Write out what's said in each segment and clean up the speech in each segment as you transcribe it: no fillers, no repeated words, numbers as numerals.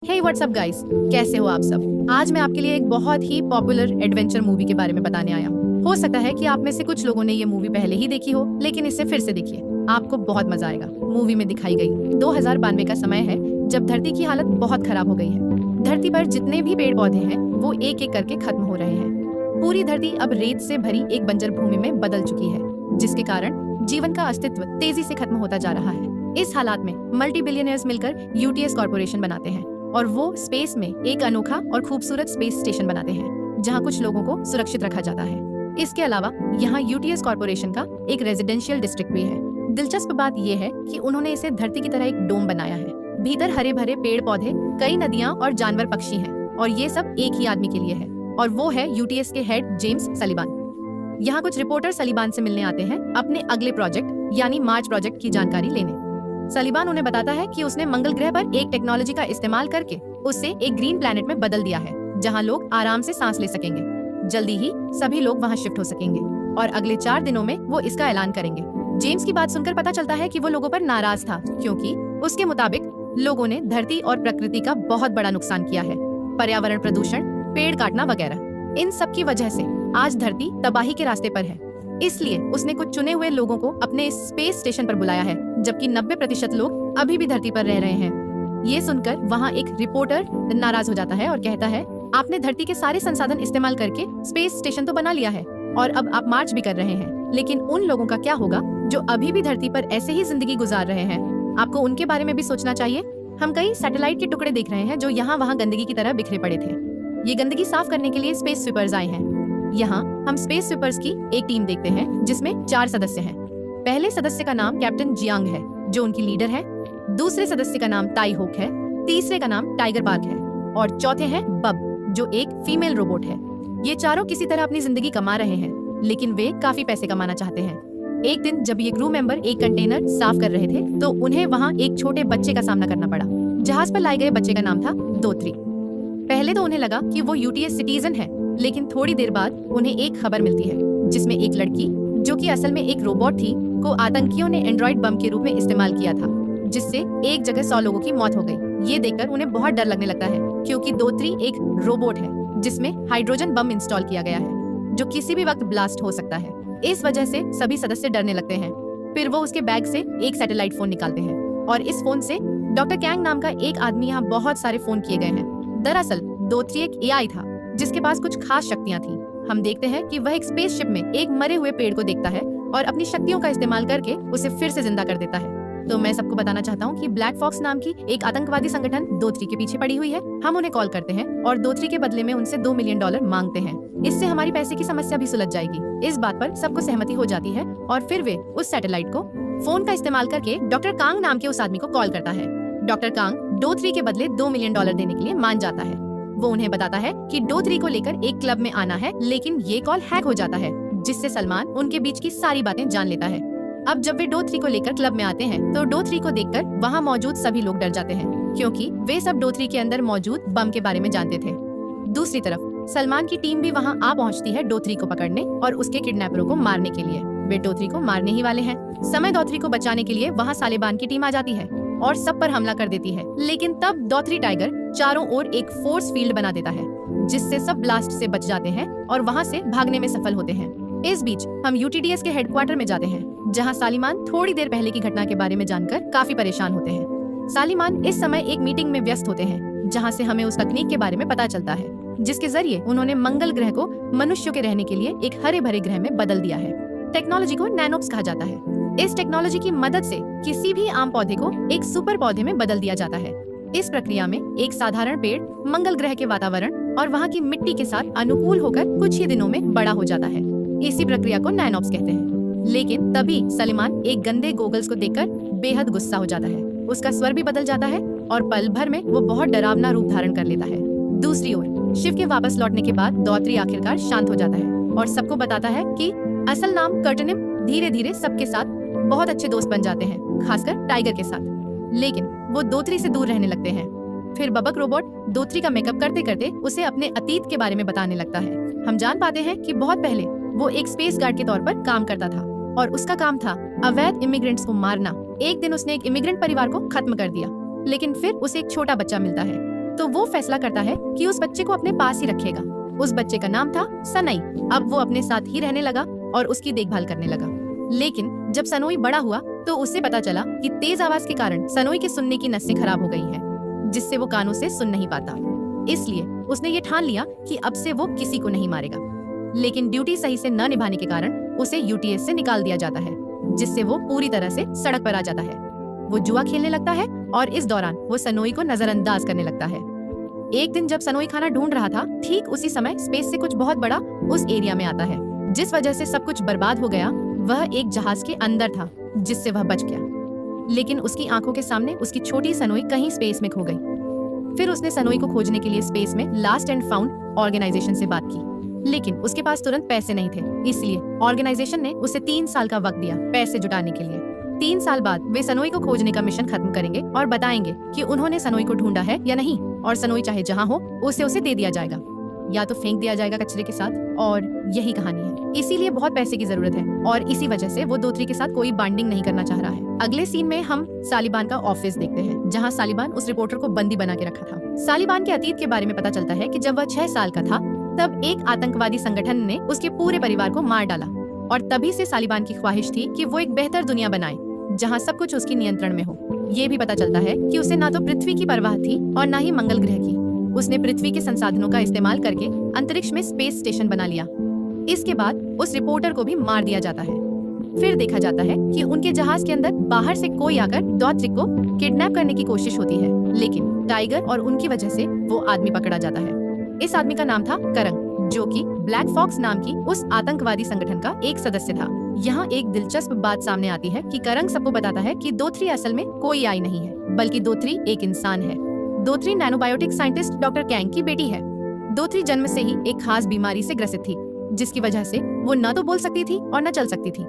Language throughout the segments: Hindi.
हे व्हाट्सअप गाइस, कैसे हो आप सब। आज मैं आपके लिए एक बहुत ही पॉपुलर एडवेंचर मूवी के बारे में बताने आया हूँ। हो सकता है कि आप में से कुछ लोगों ने ये मूवी पहले ही देखी हो, लेकिन इसे फिर से देखिए, आपको बहुत मजा आएगा। मूवी में दिखाई गई 2092 का समय है, जब धरती की हालत बहुत खराब हो गई है। धरती पर जितने भी पेड़ पौधे हैं वो एक एक करके खत्म हो रहे हैं। पूरी धरती अब रेत से भरी एक बंजर भूमि में बदल चुकी है, जिसके कारण जीवन का अस्तित्व तेजी से खत्म होता जा रहा है। इस हालात में मल्टी बिलियनियर्स मिलकर यूटीएस कॉर्पोरेशन बनाते हैं और वो स्पेस में एक अनोखा और खूबसूरत स्पेस स्टेशन बनाते हैं, जहां कुछ लोगों को सुरक्षित रखा जाता है। इसके अलावा यहाँ यूटीएस कॉर्पोरेशन का एक रेजिडेंशियल डिस्ट्रिक्ट भी है। दिलचस्प बात यह है कि उन्होंने इसे धरती की तरह एक डोम बनाया है। भीतर हरे भरे पेड़ पौधे, कई नदियां और जानवर पक्षी हैं, और ये सब एक ही आदमी के लिए है, और वो है यूटीएस के हेड जेम्स सलीबान। यहाँ कुछ रिपोर्टर सलीबान से मिलने आते हैं अपने अगले प्रोजेक्ट यानी मार्च प्रोजेक्ट की जानकारी लेने। सलीबान उन्हें बताता है कि उसने मंगल ग्रह पर एक टेक्नोलॉजी का इस्तेमाल करके उसे एक ग्रीन प्लैनेट में बदल दिया है, जहां लोग आराम से सांस ले सकेंगे। जल्दी ही सभी लोग वहां शिफ्ट हो सकेंगे और अगले 4 दिनों में वो इसका ऐलान करेंगे। जेम्स की बात सुनकर पता चलता है कि वो लोगों पर नाराज था, क्योंकि उसके मुताबिक लोगों ने धरती और प्रकृति का बहुत बड़ा नुकसान किया है। पर्यावरण प्रदूषण, पेड़ काटना वगैरह, इन सब की वजह से आज धरती तबाही के रास्ते पर है। इसलिए उसने कुछ चुने हुए लोगों को अपने इस स्पेस स्टेशन पर बुलाया है, जबकि 90% लोग अभी भी धरती पर रह रहे हैं। ये सुनकर वहाँ एक रिपोर्टर नाराज हो जाता है और कहता है, आपने धरती के सारे संसाधन इस्तेमाल करके स्पेस स्टेशन तो बना लिया है और अब आप मार्च भी कर रहे हैं, लेकिन उन लोगों का क्या होगा जो अभी भी धरती पर ऐसे ही जिंदगी गुजार रहे हैं? आपको उनके बारे में भी सोचना चाहिए। हम कई सैटेलाइट के टुकड़े देख रहे हैं जो यहाँ वहाँ गंदगी की तरह बिखरे पड़े थे। ये गंदगी साफ करने के लिए स्पेस स्वीपर्स आए हैं। यहाँ हम स्पेस स्वीपर्स की एक टीम देखते हैं, जिसमें 4 सदस्य हैं। पहले सदस्य का नाम कैप्टन जियांग है, जो उनकी लीडर है। दूसरे सदस्य का नाम ताई होक है। तीसरे का नाम टाइगर पार्क है और चौथे हैं बब, जो एक फीमेल रोबोट है। ये चारों किसी तरह अपनी जिंदगी कमा रहे हैं, लेकिन वे काफी पैसे कमाना चाहते हैं। एक दिन जब ये क्रू मेंबर एक कंटेनर साफ कर रहे थे, तो उन्हें वहाँ एक छोटे बच्चे का सामना करना पड़ा। जहाज पर लाए गए बच्चे का नाम था दोत्री। पहले तो उन्हें लगा कि वो यूटीएस सिटीजन है, लेकिन थोड़ी देर बाद उन्हें एक खबर मिलती है, जिसमें एक लड़की, जो कि असल में एक रोबोट थी, को आतंकियों ने एंड्रॉइड बम के रूप में इस्तेमाल किया था, जिससे एक जगह 100 लोगों की मौत हो गई। ये देखकर उन्हें बहुत डर लगने लगता है, क्योंकि दोत्री एक रोबोट है जिसमें हाइड्रोजन बम इंस्टॉल किया गया है, जो किसी भी वक्त ब्लास्ट हो सकता है। इस वजह से सभी सदस्य डरने लगते हैं। फिर वो उसके बैग से एक सैटेलाइट फोन निकालते हैं, और इस फोन से डॉक्टर कैंग नाम का एक आदमी यहाँ बहुत सारे फोन किए गए हैं। दरअसल दोत्री एक एआई था, जिसके पास कुछ खास शक्तियां थी। हम देखते हैं कि वह एक स्पेसशिप में एक मरे हुए पेड़ को देखता है और अपनी शक्तियों का इस्तेमाल करके उसे फिर से जिंदा कर देता है। तो मैं सबको बताना चाहता हूँ कि ब्लैक फॉक्स नाम की एक आतंकवादी संगठन दोत्री के पीछे पड़ी हुई है। हम उन्हें कॉल करते हैं और दोत्री के बदले में उनसे $2 मिलियन मांगते हैं। इससे हमारी पैसे की समस्या भी सुलझ जाएगी। इस बात पर सबको सहमति हो जाती है और फिर वे उस सैटेलाइट को फोन का इस्तेमाल करके डॉक्टर कांग नाम के उस आदमी को कॉल करता है। डॉक्टर कांग दोत्री के बदले $2 मिलियन देने के लिए मान जाता है। वो उन्हें बताता है कि दोत्री को लेकर एक क्लब में आना है, लेकिन ये कॉल हैक हो जाता है, जिससे सलमान उनके बीच की सारी बातें जान लेता है। अब जब वे दोत्री को लेकर क्लब में आते हैं, तो दोत्री को देखकर वहाँ मौजूद सभी लोग डर जाते हैं, क्योंकि वे सब दोत्री के अंदर मौजूद बम के बारे में जानते थे। दूसरी तरफ सलमान की टीम भी वहाँ आ पहुँचती है दोत्री को पकड़ने और उसके किडनैपरों को मारने के लिए। वे दोत्री को मारने ही वाले हैं। समय दोत्री को बचाने के लिए वहाँ सालिबान की टीम आ जाती है और सब पर हमला कर देती है, लेकिन तब दोत्री टाइगर चारों ओर एक फोर्स फील्ड बना देता है, जिससे सब ब्लास्ट से बच जाते हैं और वहाँ से भागने में सफल होते हैं। इस बीच हम यूटीडीएस के हेडक्वार्टर में जाते हैं, जहाँ सालिमान थोड़ी देर पहले की घटना के बारे में जानकर काफी परेशान होते हैं। सालिमान इस समय एक मीटिंग में व्यस्त होते हैं, जहाँ से हमें उस तकनीक के बारे में पता चलता है, जिसके जरिए उन्होंने मंगल ग्रह को मनुष्यों के रहने के लिए एक हरे भरे ग्रह में बदल दिया है। टेक्नोलॉजी को नैनोप्स कहा जाता है। इस टेक्नोलॉजी की मदद से किसी भी आम पौधे को एक सुपर पौधे में बदल दिया जाता है। इस प्रक्रिया में एक साधारण पेड़ मंगल ग्रह के वातावरण और वहाँ की मिट्टी के साथ अनुकूल होकर कुछ ही दिनों में बड़ा हो जाता है। इसी प्रक्रिया को नैनोप्स कहते हैं। लेकिन तभी सलीमान एक गंदे गोगल्स को देखकर बेहद गुस्सा हो जाता है। उसका स्वर भी बदल जाता है और पल भर में वो बहुत डरावना रूप धारण कर लेता है। दूसरी ओर शिव के वापस लौटने के बाद दोत्री आखिरकार शांत हो जाता है और सबको बताता है कि असल नाम कर्टनिम धीरे धीरे सबके साथ बहुत अच्छे दोस्त बन जाते हैं, खासकर टाइगर के साथ। लेकिन वो दोत्री से दूर रहने लगते हैं। फिर बबक रोबोट दोत्री का मेकअप करते करते उसे अपने अतीत के बारे में बताने लगता है। हम जान पाते हैं कि बहुत पहले वो एक स्पेस गार्ड के तौर पर काम करता था और उसका काम था अवैध इमिग्रेंट्स को मारना। एक दिन उसने एक इमिग्रेंट परिवार को खत्म कर दिया, लेकिन फिर उसे एक छोटा बच्चा मिलता है। तो वो फैसला करता है कि उस बच्चे को अपने पास ही रखेगा। उस बच्चे का नाम था सनई। अब वो अपने साथ ही रहने लगा और उसकी देखभाल करने लगा। लेकिन जब सनोई बड़ा हुआ तो उसे पता चला कि तेज आवाज के कारण सनोई के सुनने की नसें खराब हो गई हैं, जिससे वो कानों से सुन नहीं पाता। इसलिए उसने ये ठान लिया कि अब से वो किसी को नहीं मारेगा। लेकिन ड्यूटी सही से न निभाने के कारण उसे यूटीएस से निकाल दिया जाता है, जिससे वो पूरी तरह से सड़क पर आ जाता है। वो जुआ खेलने लगता है और इस दौरान वो सनोई को नजरअंदाज करने लगता है। एक दिन जब सनोई खाना ढूंढ रहा था, ठीक उसी समय स्पेस से कुछ बहुत बड़ा उस एरिया में आता है, जिस वजह से सब कुछ बर्बाद हो गया। वह एक जहाज के अंदर था, जिससे वह बच गया। लेकिन उसकी आंखों के सामने उसकी छोटी सनोई कहीं स्पेस में खो गई। फिर उसने सनोई को खोजने के लिए स्पेस में लास्ट एंड फाउंड ऑर्गेनाइजेशन से बात की, लेकिन उसके पास तुरंत पैसे नहीं थे। इसलिए ऑर्गेनाइजेशन ने उसे 3 साल का वक्त दिया पैसे जुटाने के लिए। 3 साल बाद वे सनोई को खोजने का मिशन खत्म करेंगे और बताएंगे कि उन्होंने सनोई को ढूंढा है या नहीं, और सनोई चाहे जहाँ हो उसे दे दिया जाएगा या तो फेंक दिया जाएगा कचरे के साथ। और यही कहानी है। इसीलिए बहुत पैसे की जरूरत है और इसी वजह से वो दोथरी के साथ कोई बॉन्डिंग नहीं करना चाह रहा है। अगले सीन में हम सालिबान का ऑफिस देखते हैं, जहाँ सालिबान उस रिपोर्टर को बंदी बना के रखा था। सालिबान के अतीत के बारे में पता चलता है कि जब वह 6 साल का था, तब एक आतंकवादी संगठन ने उसके पूरे परिवार को मार डाला, और तभी से सालिबान की ख्वाहिश थी कि वो एक बेहतर दुनिया बनाए जहाँ सब कुछ उसकी नियंत्रण में हो। ये भी पता चलता है कि उसे ना तो पृथ्वी की परवाह थी और ना ही मंगल ग्रह की। उसने पृथ्वी के संसाधनों का इस्तेमाल करके अंतरिक्ष में स्पेस स्टेशन बना लिया। इसके बाद उस रिपोर्टर को भी मार दिया जाता है। फिर देखा जाता है कि उनके जहाज के अंदर बाहर से कोई आकर डॉथरिक को किडनैप करने की कोशिश होती है, लेकिन टाइगर और उनकी वजह से वो आदमी पकड़ा जाता है। इस आदमी का नाम था करंग, जो कि ब्लैक फॉक्स नाम की उस आतंकवादी संगठन का एक सदस्य था। यहाँ एक दिलचस्प बात सामने आती है कि करंग सबको बताता है कि दोथरी असल में कोई आई नहीं है, बल्कि दोथरी एक इंसान है। दोथरी नैनोबायोटिक साइंटिस्ट डॉक्टर कैंग की बेटी है। दोथरी जन्म से ही एक खास बीमारी से ग्रसित थी, जिसकी वजह से वो न तो बोल सकती थी और न चल सकती थी।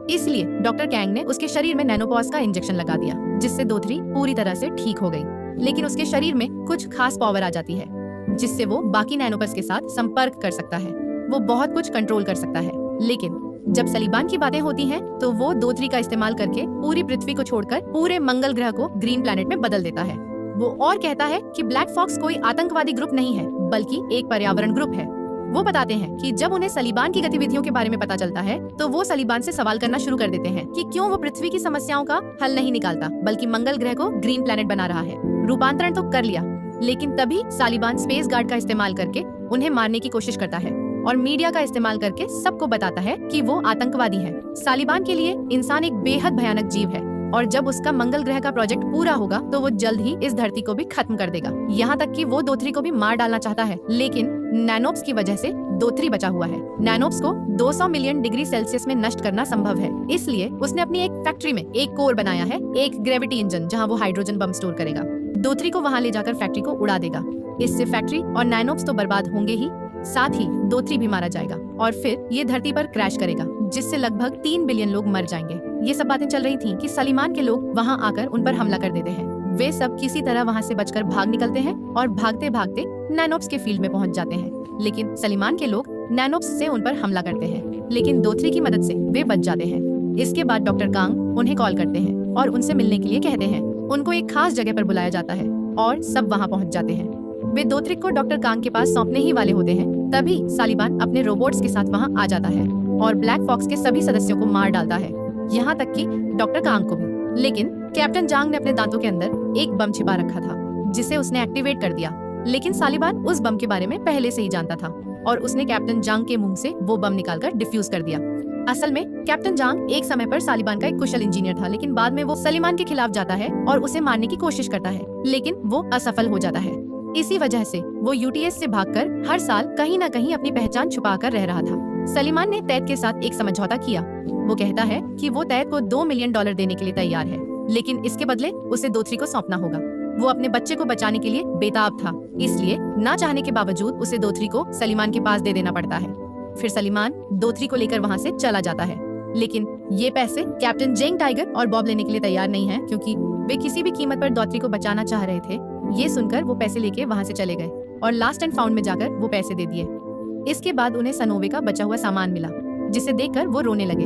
इसलिए डॉक्टर कैंग ने उसके शरीर में नैनोपॉज का इंजेक्शन लगा दिया, जिससे दोथरी पूरी तरह से ठीक हो गई। लेकिन उसके शरीर में कुछ खास पावर आ जाती है, जिससे वो बाकी नैनोपस के साथ संपर्क कर सकता है। वो बहुत कुछ कंट्रोल कर सकता है। लेकिन जब सलीबान की बातें होती हैं, तो वो दोथरी का इस्तेमाल करके पूरी पृथ्वी को छोड़कर पूरे मंगल ग्रह को ग्रीन प्लैनेट में बदल देता है। वो और कहता है कि ब्लैक फॉक्स कोई आतंकवादी ग्रुप नहीं है, बल्कि एक पर्यावरण ग्रुप है। वो बताते हैं कि जब उन्हें सलीबान की गतिविधियों के बारे में पता चलता है, तो वो सलीबान से सवाल करना शुरू कर देते हैं कि क्यों वो पृथ्वी की समस्याओं का हल नहीं निकालता, बल्कि मंगल ग्रह को ग्रीन प्लैनेट बना रहा है। रूपांतरण तो कर लिया, लेकिन तभी सालिबान स्पेस गार्ड का इस्तेमाल करके उन्हें मारने की कोशिश करता है और मीडिया का इस्तेमाल करके सबको बताता है कि वो आतंकवादी है। सालिबान के लिए इंसान एक बेहद भयानक जीव है, और जब उसका मंगल ग्रह का प्रोजेक्ट पूरा होगा तो वो जल्द ही इस धरती को भी खत्म कर देगा। यहाँ तक कि वो दोथरी को भी मार डालना चाहता है, लेकिन नैनोप्स की वजह से दोथरी बचा हुआ है। नैनोप्स को 200 मिलियन डिग्री सेल्सियस में नष्ट करना संभव है, इसलिए उसने अपनी एक फैक्ट्री में एक कोर बनाया है, एक ग्रेविटी इंजन, जहाँ वो हाइड्रोजन बम स्टोर करेगा। दोथरी को वहाँ ले जाकर फैक्ट्री को उड़ा देगा। इससे फैक्ट्री और नैनोप्स तो बर्बाद होंगे ही, साथ ही दोथरी भी मारा जाएगा और फिर ये धरती पर क्रैश करेगा, जिससे लगभग 3 बिलियन लोग मर जाएंगे। ये सब बातें चल रही थीं कि सलीमान के लोग वहाँ आकर उन पर हमला कर देते हैं। वे सब किसी तरह वहाँ से बचकर भाग निकलते हैं और भागते भागते नैनोप्स के फील्ड में पहुँच जाते हैं। लेकिन सलीमान के लोग नैनोप्स से उन पर हमला करते हैं, लेकिन दोथरी की मदद से वे बच जाते हैं। इसके बाद डॉक्टर कांग उन्हें कॉल करते हैं और उनसे मिलने के लिए कहते हैं। उनको एक खास जगह पर बुलाया जाता है और सब वहाँ पहुँच जाते हैं। वे दोथरी को डॉक्टर कांग के पास सौंपने ही वाले होते हैं, तभी सालिबान अपने रोबोट्स के साथ वहाँ आ जाता है और ब्लैक फॉक्स के सभी सदस्यों को मार डालता है, यहाँ तक कि डॉक्टर कांग को भी। लेकिन कैप्टन जांग ने अपने दांतों के अंदर एक बम छिपा रखा था, जिसे उसने एक्टिवेट कर दिया। लेकिन सालिबान उस बम के बारे में पहले से ही जानता था और उसने कैप्टन जांग के मुंह से वो बम निकालकर डिफ्यूज कर दिया। असल में कैप्टन जांग एक समय पर सालिबान का एक कुशल इंजीनियर था, लेकिन बाद में वो सलीमान के खिलाफ जाता है और उसे मारने की कोशिश करता है, लेकिन वो असफल हो जाता है। इसी वजह से वो यूटीएस से भागकर हर साल कहीं न कहीं अपनी पहचान छुपा कर रह रहा था। सलीमान ने तैत के साथ एक समझौता किया। वो कहता है कि वो तैत को $2 मिलियन देने के लिए तैयार है, लेकिन इसके बदले उसे दोथरी को सौंपना होगा। वो अपने बच्चे को बचाने के लिए बेताब था, इसलिए ना चाहने के बावजूद उसे दोथरी को सलीमान के पास दे देना पड़ता है। फिर सलीमान दोथरी को लेकर वहाँ से चला जाता है, लेकिन ये पैसे कैप्टन जेंग टाइगर और बॉब लेने के लिए तैयार नहीं है, क्योंकि वे किसी भी कीमत पर दोथरी को बचाना चाह रहे थे। ये सुनकर वो पैसे लेके वहाँ से चले गए और लास्ट एंड फाउंड में जाकर वो पैसे दे दिए। इसके बाद उन्हें सनोवे का बचा हुआ सामान मिला, जिसे देखकर वो रोने लगे।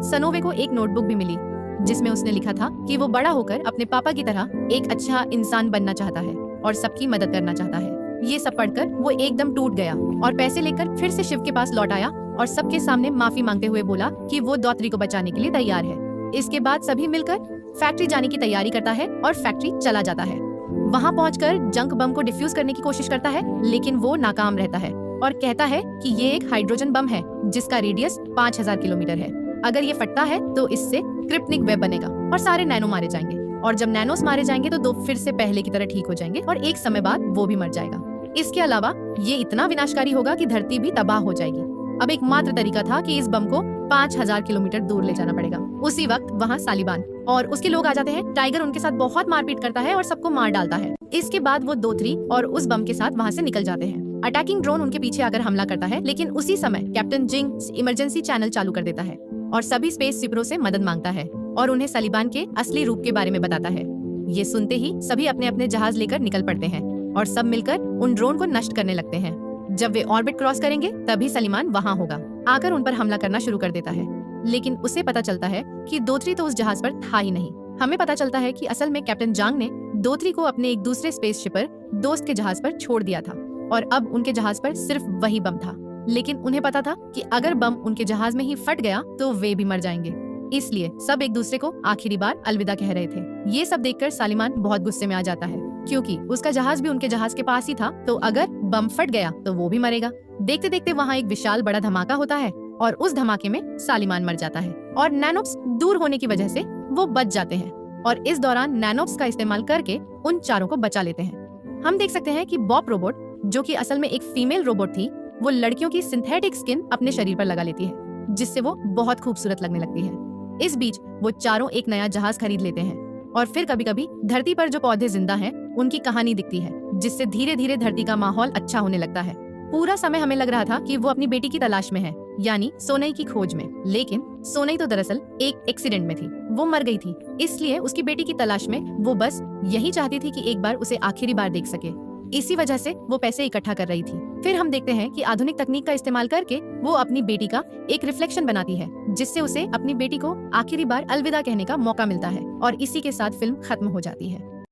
सनोवे को एक नोटबुक भी मिली, जिसमें उसने लिखा था कि वो बड़ा होकर अपने पापा की तरह एक अच्छा इंसान बनना चाहता है और सबकी मदद करना चाहता है। ये सब पढ़कर वो एकदम टूट गया और पैसे लेकर फिर से शिव के पास लौट आया और सबके सामने माफी मांगते हुए बोला कि वो दौत्री को बचाने के लिए तैयार है। इसके बाद सभी मिलकर फैक्ट्री जाने की तैयारी करता है और फैक्ट्री चला जाता है। वहाँ पहुंचकर जंक बम को डिफ्यूज करने की कोशिश करता है, लेकिन वो नाकाम रहता है और कहता है कि ये एक हाइड्रोजन बम है जिसका रेडियस 5000 किलोमीटर है। अगर ये फटता है तो इससे क्रिप्टनिक वेब बनेगा और सारे नैनो मारे जाएंगे, और जब नैनोस मारे जाएंगे तो दो फिर से पहले की तरह ठीक हो जाएंगे और एक समय बाद वो भी मर जाएगा। इसके अलावा ये इतना विनाशकारी होगा कि धरती भी तबाह हो जाएगी। अब एकमात्र तरीका था कि इस बम को 5000 किलोमीटर दूर ले जाना पड़ेगा। उसी वक्त वहाँ सालिबान और उसके लोग आ जाते हैं। टाइगर उनके साथ बहुत मारपीट करता है और सबको मार डालता है। इसके बाद वो दोथरी और उस बम के साथ वहाँ से निकल जाते हैं। अटैकिंग ड्रोन उनके पीछे आकर हमला करता है, लेकिन उसी समय कैप्टन जिंग इमरजेंसी चैनल चालू कर देता है और सभी स्पेस शिपरों से मदद मांगता है और उन्हें सालिबान के असली रूप के बारे में बताता है। ये सुनते ही सभी अपने अपने जहाज लेकर निकल पड़ते हैं और सब मिलकर उन ड्रोन को नष्ट करने लगते हैं। जब वे ऑर्बिट क्रॉस करेंगे तभी सलीमान वहाँ होगा, आकर उन पर हमला करना शुरू कर देता है। लेकिन उसे पता चलता है कि दोथरी तो उस जहाज पर था ही नहीं। हमें पता चलता है कि असल में कैप्टन जांग ने दोथरी को अपने एक दूसरे स्पेस शिपर दोस्त के जहाज पर छोड़ दिया था और अब उनके जहाज पर सिर्फ वही बम था। लेकिन उन्हें पता था कि अगर बम उनके जहाज में ही फट गया तो वे भी मर जाएंगे, इसलिए सब एक दूसरे को आखिरी बार अलविदा कह रहे थे। ये सब देखकर सालिमान बहुत गुस्से में आ जाता है, क्योंकि उसका जहाज भी उनके जहाज के पास ही था, तो अगर बम फट गया तो वो भी मरेगा। देखते देखते वहाँ एक विशाल बड़ा धमाका होता है और उस धमाके में सालिमान मर जाता है और नैनोप्स दूर होने की वजह से वो बच जाते हैं और इस दौरान नैनोप्स का इस्तेमाल करके उन चारों को बचा लेते हैं। हम देख सकते हैं कि बॉप रोबोट, जो कि असल में एक फीमेल रोबोट थी, वो लड़कियों की सिंथेटिक स्किन अपने शरीर पर लगा लेती है, जिससे वो बहुत खूबसूरत लगने लगती है। इस बीच वो चारों एक नया जहाज खरीद लेते हैं और फिर कभी कभी धरती पर जो पौधे जिंदा हैं, उनकी कहानी दिखती है, जिससे धीरे धीरे धरती का माहौल अच्छा होने लगता है। पूरा समय हमें लग रहा था कि वो अपनी बेटी की तलाश में है, यानी सोनई की खोज में, लेकिन सोनई तो दरअसल एक एक्सीडेंट में थी, वो मर गई थी। इसलिए उसकी बेटी की तलाश में वो बस यही चाहती थी कि एक बार उसे आखिरी बार देख सके। इसी वजह से वो पैसे इकट्ठा कर रही थी। फिर हम देखते हैं कि आधुनिक तकनीक का इस्तेमाल करके वो अपनी बेटी का एक रिफ्लेक्शन बनाती है, जिससे उसे अपनी बेटी को आखिरी बार अलविदा कहने का मौका मिलता है और इसी के साथ फिल्म खत्म हो जाती है।